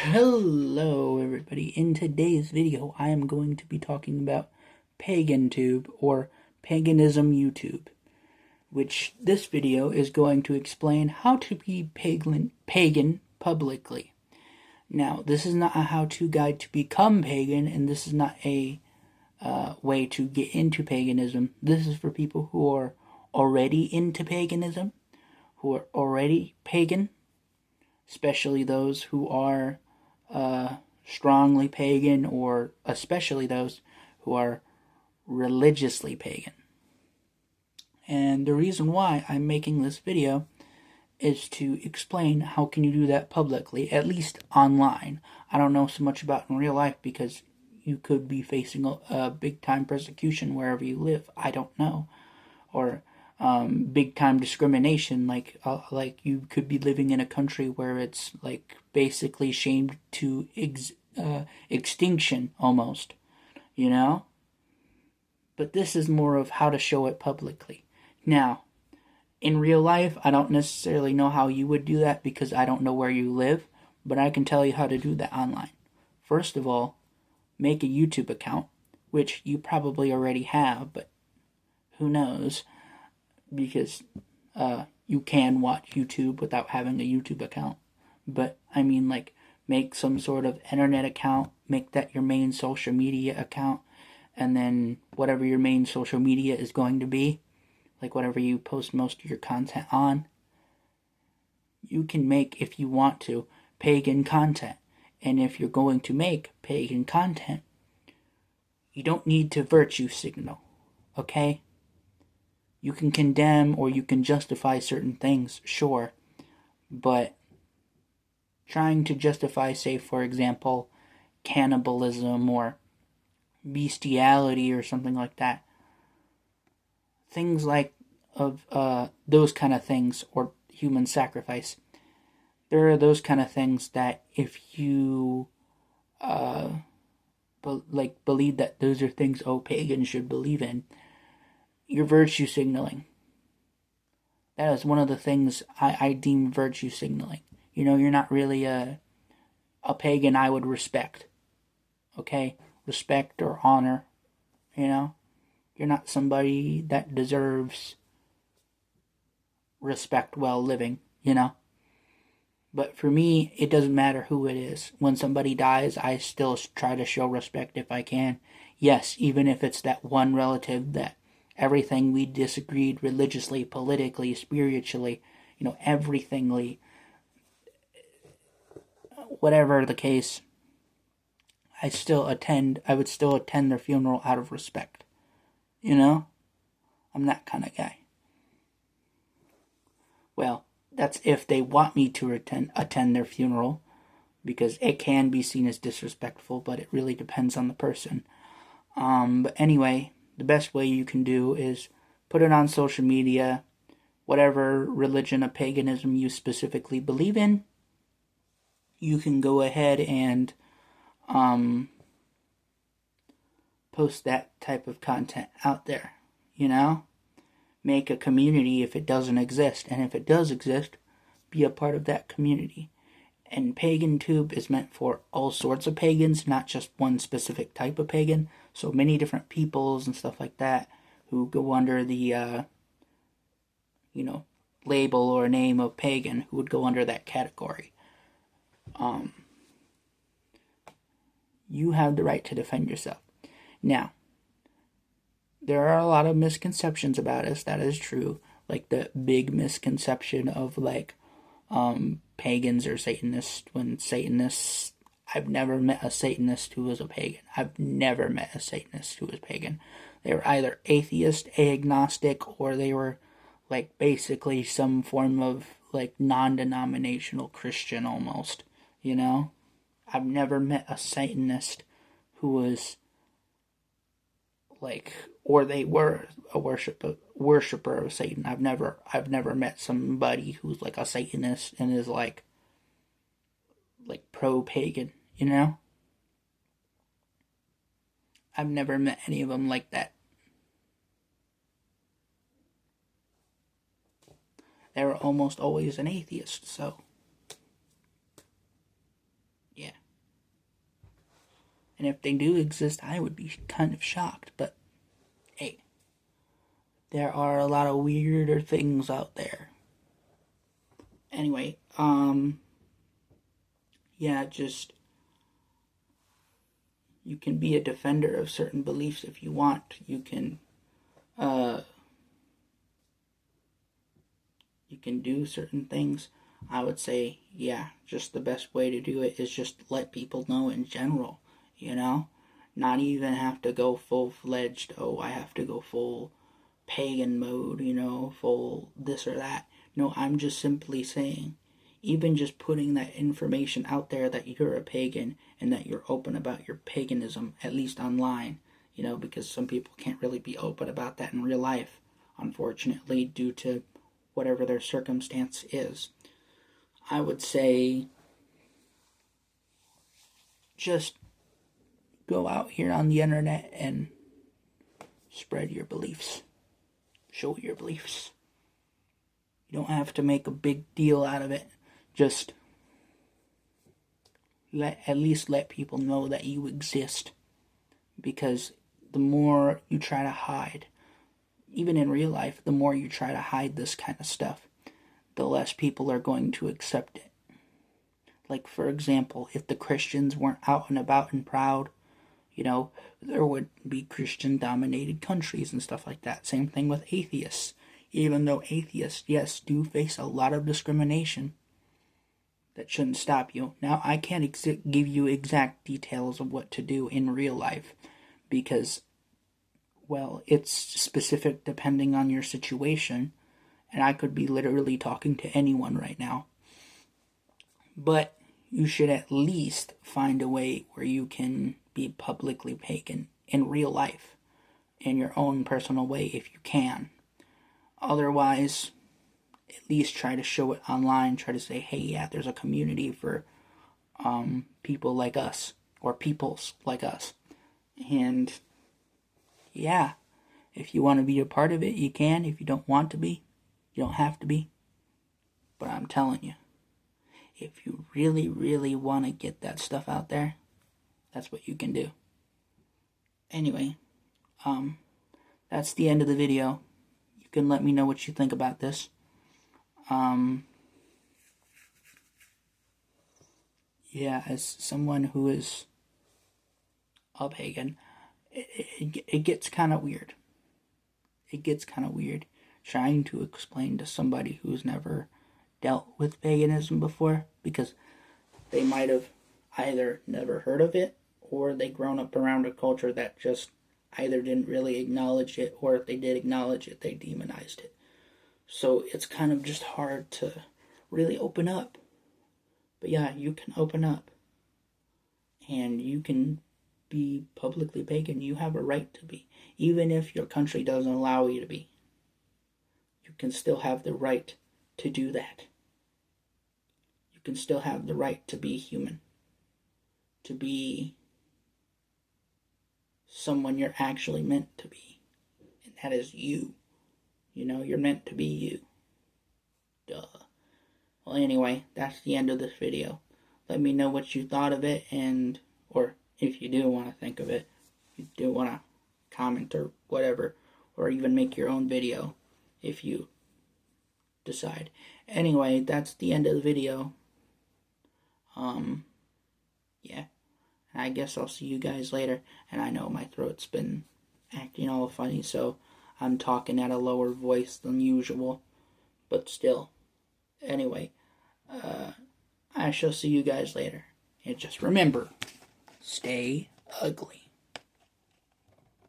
Hello everybody. In today's video I am going to be talking about PaganTube or Paganism YouTube, which this video is going to explain how to be pagan publicly. Now, this is not a how-to guide to become pagan, and this is not a way to get into paganism. This is for people who are already into paganism, who are already pagan, especially those who are strongly pagan, or especially those who are religiously pagan. And the reason why I'm making this video is to explain how can you do that publicly, at least online. I don't know so much about in real life because you could be facing a big time persecution wherever you live. I don't know. Or big time discrimination, like you could be living in a country where it's like basically shamed to extinction almost, you know. But this is more of how to show it publicly. Now, in real life, I don't necessarily know how you would do that because I don't know where you live, but I can tell you how to do that online. First of all, make a YouTube account, which you probably already have, but who knows, because you can watch YouTube without having a YouTube account. But I mean, like, make some sort of internet account, make that your main social media account, and then whatever your main social media is going to be, like whatever you post most of your content on, you can make, if you want to, pagan content. And if you're going to make pagan content, you don't need to virtue signal, okay? You can condemn or you can justify certain things, sure, but trying to justify, say, for example, cannibalism or bestiality or something like that, things like those kind of things, or human sacrifice, there are those kind of things that if you believe that those are things pagans should believe in, you're virtue signaling. That is one of the things I deem virtue signaling. You know, you're not really a pagan I would respect. Okay? Respect or honor. You know? You're not somebody that deserves respect while living, you know? But for me, it doesn't matter who it is. When somebody dies, I still try to show respect if I can. Yes, even if it's that one relative that everything we disagreed religiously, politically, spiritually, you know, everythingly, whatever the case, I would still attend their funeral out of respect. You know? I'm that kind of guy. Well, that's if they want me to attend their funeral, because it can be seen as disrespectful, but it really depends on the person. But anyway, the best way you can do is put it on social media, whatever religion of paganism you specifically believe in. You can go ahead and post that type of content out there, you know? Make a community if it doesn't exist, and if it does exist, be a part of that community. And PaganTube is meant for all sorts of pagans, not just one specific type of pagan. So many different peoples and stuff like that who go under the, label or name of pagan, who would go under that category. You have the right to defend yourself. Now, there are a lot of misconceptions about us, that is true. Like the big misconception of pagans or Satanists, when Satanists, I've never met a Satanist who was a pagan. I've never met a Satanist who was pagan. They were either atheist, agnostic, or they were basically some form of non-denominational Christian almost, you know? I've never met a Satanist who was or they were a worshiper of Satan. I've never met somebody who's a Satanist and is pro-pagan, you know? I've never met any of them like that. They were almost always an atheist, so yeah. And if they do exist, I would be kind of shocked. But, hey, there are a lot of weirder things out there. Anyway, yeah, just, you can be a defender of certain beliefs if you want. You can do certain things. I would say, yeah, just the best way to do it is just let people know in general, not even have to go full-fledged, I have to go full pagan mode, full this or that. No, I'm just simply saying, even just putting that information out there that you're a pagan and that you're open about your paganism, at least online, because some people can't really be open about that in real life, unfortunately, due to whatever their circumstance is. I would say just go out here on the internet and spread your beliefs. Show your beliefs. You don't have to make a big deal out of it. Just at least let people know that you exist. Because the more you try to hide, even in real life, the more you try to hide this kind of stuff, the less people are going to accept it. Like, for example, if the Christians weren't out and about and proud, there would be Christian-dominated countries and stuff like that. Same thing with atheists. Even though atheists, yes, do face a lot of discrimination, that shouldn't stop you. Now, I can't give you exact details of what to do in real life because, well, it's specific depending on your situation, and I could be literally talking to anyone right now. But you should at least find a way where you can be publicly pagan in real life, in your own personal way if you can. Otherwise, at least try to show it online. Try to say, hey, yeah, there's a community for people like us, or peoples like us. And, yeah, if you want to be a part of it, you can. If you don't want to be, you don't have to be. But I'm telling you, if you really, really want to get that stuff out there, that's what you can do. Anyway, that's the end of the video. You can let me know what you think about this. Yeah, as someone who is a pagan, it gets kind of weird. It gets kind of weird trying to explain to somebody who's never dealt with paganism before, because they might have either never heard of it or they grown up around a culture that just either didn't really acknowledge it, or if they did acknowledge it, they demonized it. So it's kind of just hard to really open up. But yeah, you can open up. And you can be publicly pagan. You have a right to be. Even if your country doesn't allow you to be. You can still have the right to do that. You can still have the right to be human. To be someone you're actually meant to be. And that is you. You're meant to be you. Duh. Well, anyway, that's the end of this video. Let me know what you thought of it, or if you do want to think of it, if you do want to comment or whatever, or even make your own video if you decide. Anyway, that's the end of the video. Yeah. And I guess I'll see you guys later. And I know my throat's been acting all funny, so I'm talking at a lower voice than usual. But still. Anyway, I shall see you guys later. And just remember, stay ugly.